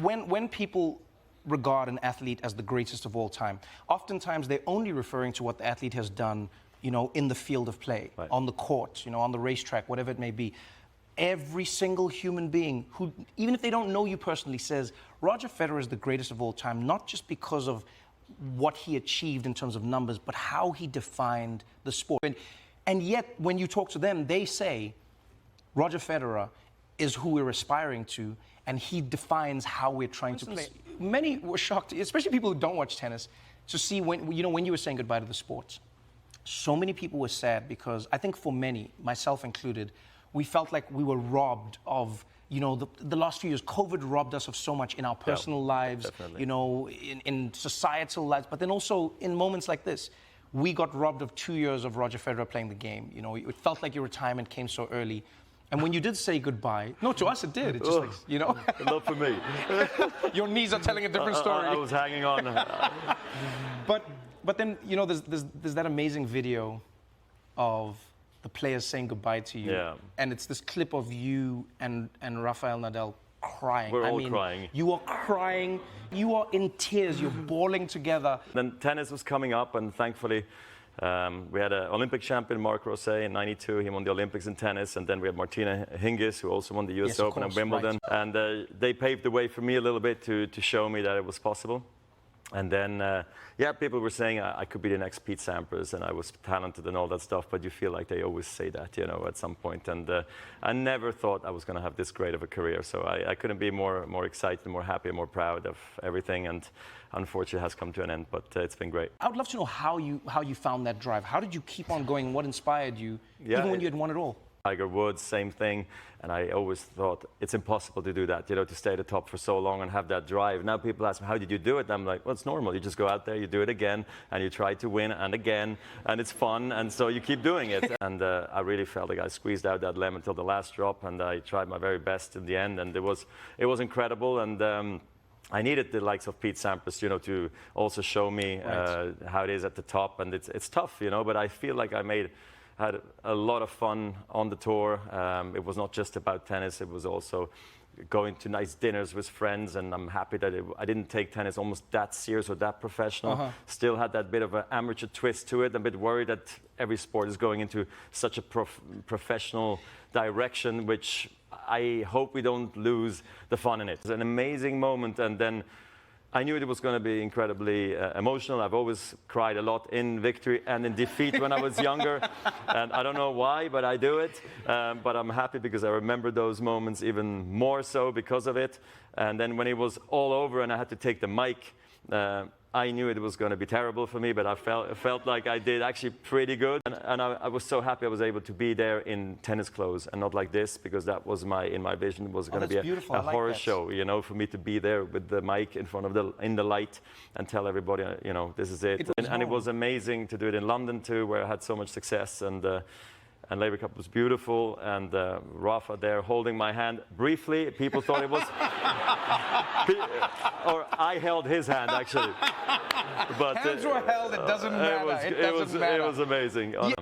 When people regard an athlete as the greatest of all time, oftentimes they're only referring to what the athlete has done, you know, in the field of play, right, on the court, you know, on the racetrack, whatever it may be. Every single human being who, even if they don't know you personally, says Roger Federer is the greatest of all time, not just because of what he achieved in terms of numbers, but how he defined the sport. And yet, when you talk to them, they say Roger Federer is who we're aspiring to, and he defines how we're trying to play. Many were shocked, especially people who don't watch tennis, to see when, you know, when you were saying goodbye to the sports. So many people were sad because I think for many, myself included, we felt like we were robbed of, you know, the last few years. COVID robbed us of so much in our personal lives, definitely, you know, in societal lives, but then also in moments like this. We got robbed of 2 years of Roger Federer playing the game. You know, it felt like your retirement came so early. And when you did say goodbye, no, to us it did. It just, like, you know. Not for me. Your knees are telling a different story. I was hanging on. But then, you know, there's that amazing video of the players saying goodbye to you. Yeah. And it's this clip of you and Rafael Nadal crying. We're all crying. You are crying. You are in tears. You're bawling together. Then tennis was coming up, and thankfully, we had an Olympic champion, Marc Rosset, in '92. He won the Olympics in tennis. And then we had Martina Hingis, who also won the US Open and Wimbledon. Right. And they paved the way for me a little bit to show me that it was possible. And then, yeah, people were saying I could be the next Pete Sampras and I was talented and all that stuff, but you feel like they always say that, you know, at some point. And I never thought I was going to have this great of a career. So I couldn't be more excited, more happy, more proud of everything. And unfortunately, it has come to an end, but it's been great. I would love to know how you found that drive. How did you keep on going? What inspired you, even when you had won it all? Tiger Woods, same thing, and I always thought it's impossible to do that, you know, to stay at the top for so long and have that drive. Now people ask me, how did you do it? And I'm like, well, it's normal. You just go out there, you do it again, and you try to win, and again, and it's fun, and so you keep doing it. And I really felt like I squeezed out that lemon till the last drop, and I tried my very best in the end, and it was incredible. And I needed the likes of Pete Sampras, you know, to also show me how it is at the top, and it's tough, you know, but I feel like I had a lot of fun on the tour. It was not just about tennis, it was also going to nice dinners with friends, and I'm happy that I didn't take tennis almost that serious or that professional. Still had that bit of an amateur twist to it. I'm a bit worried that every sport is going into such a professional direction, which I hope we don't lose the fun in it. It's an amazing moment, and then I knew it was going to be incredibly emotional. I've always cried a lot in victory and in defeat when I was younger. And I don't know why, but I do it. But I'm happy because I remember those moments even more so because of it. And then when it was all over and I had to take the mic, I knew it was going to be terrible for me, but I felt like I did actually pretty good. And I was so happy I was able to be there in tennis clothes and not like this, because that was in my vision was going to be a horror show, you know, for me to be there with the mic in front of in the light and tell everybody, you know, this is it. And it was amazing to do it in London too, where I had so much success. And Laver Cup was beautiful, and Rafa there holding my hand briefly. People thought it was, or I held his hand actually. But hands were held. It doesn't matter. It was amazing. Yeah.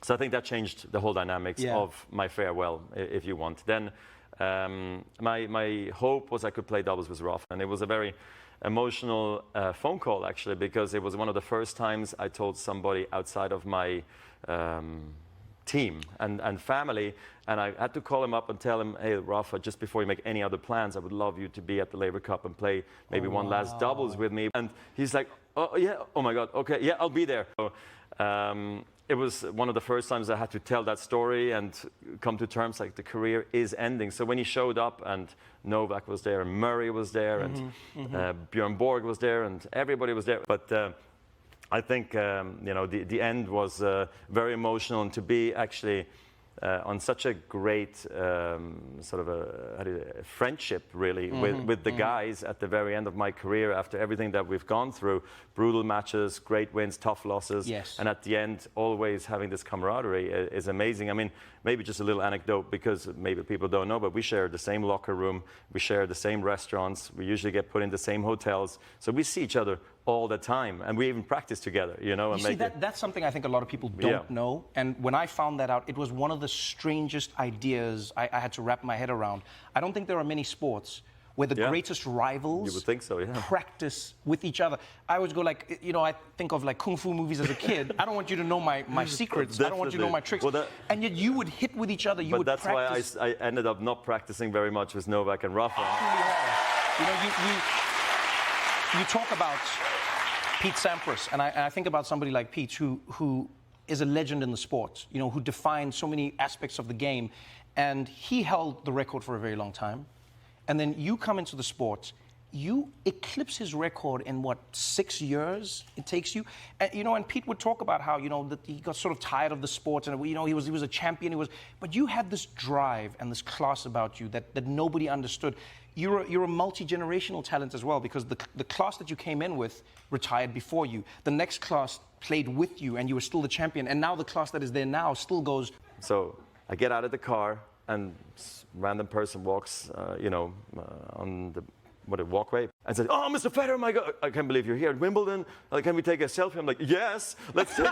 So I think that changed the whole dynamics of my farewell, if you want. Then my hope was I could play doubles with Rafa, and it was a very emotional phone call actually, because it was one of the first times I told somebody outside of my team and family, and I had to call him up and tell him, hey Rafa, just before you make any other plans, I would love you to be at the Laver Cup and play maybe one last doubles with me. And he's like, oh yeah, oh my god, okay, yeah, I'll be there. So, it was one of the first times I had to tell that story and come to terms like the career is ending. So when he showed up and Novak was there and Murray was there and Björn Borg was there and everybody was there, but I think you know, the end was very emotional, and to be actually on such a great sort of a friendship really with the guys at the very end of my career, after everything that we've gone through, brutal matches, great wins, tough losses, and at the end always having this camaraderie is amazing. I mean, maybe just a little anecdote, because maybe people don't know, but we share the same locker room, we share the same restaurants, we usually get put in the same hotels, so we see each other all the time, and we even practice together, you know. You see, that's something I think a lot of people don't know, and when I found that out, it was one of the strangest ideas I had to wrap my head around. I don't think there are many sports where the Yeah. greatest rivals You would think so, yeah. practice with each other. I always go like, you know, I think of like kung fu movies as a kid. I don't want you to know my secrets. I don't want you to know my tricks. Well, and yet you would hit with each other. You But would that's practice. why I ended up not practicing very much with Novak and Rafa. You know, you talk about Pete Sampras, and I think about somebody like Pete, who is a legend in the sport, you know, who defined so many aspects of the game, and he held the record for a very long time. And then you come into the sport, you eclipse his record in what, 6 years it takes you? And, you know, and Pete would talk about how, you know, that he got sort of tired of the sport, and, you know, he was a champion, but you had this drive and this class about you that nobody understood. You're a multi-generational talent as well, because the class that you came in with retired before you. The next class played with you and you were still the champion, and now the class that is there now still goes. So I get out of the car and random person walks, on the walkway and says, "Oh, Mr. Federer, my God, I can't believe you're here at Wimbledon. Can we take a selfie?" I'm like, "Yes, let's take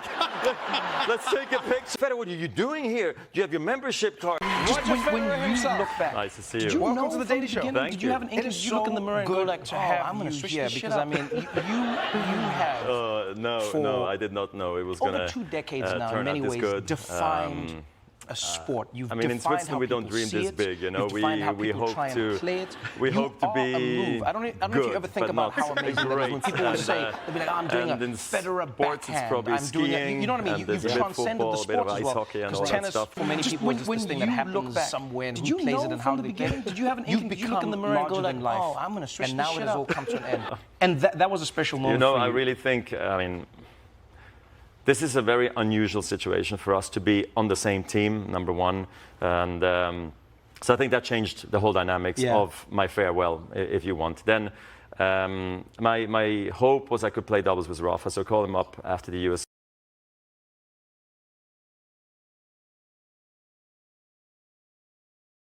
a picture." Federer, what are you doing here? Do you have your membership card? Just when you look back, Nice to see did you. you Welcome know to the from Daily Show. beginning? Thank Did you you. have an inkling? Did you look in the mirror and go like, I'm going to switch this shit up? Because I mean, you have No, I did not know it was going to over 2 decades now, in turn many out this ways, good. defined a sport. You've I mean, in defined Switzerland how we don't people dream see this it. big, you know. You've defined how We people hope try and to play it. we You hope to are be a move. I don't know if you good, ever think but about not how amazing that is when great. people will And, say, they'll be like, I'm doing a and in Federer sports, it's backhand. probably I'm doing skiing, you know what I mean? and there's You've a bit transcended the football, a bit of sport as ice well. hockey and all that Tennis, stuff. for many Just people, is this thing that you look happens back, somewhere, and did who you plays know it and from how the they beginning? play. Did you have an You've inkling? Did you look in the become mirror and go larger like, than life, "Oh, I'm gonna switch and this now it shit has up"? all come to an end. And that was a special moment You know, for I you. really think, I mean, this is a very unusual situation for us to be on the same team, number one. And so I think that changed the whole dynamics of my farewell, if you want. Then my hope was I could play doubles with Rafa, so call him up after the US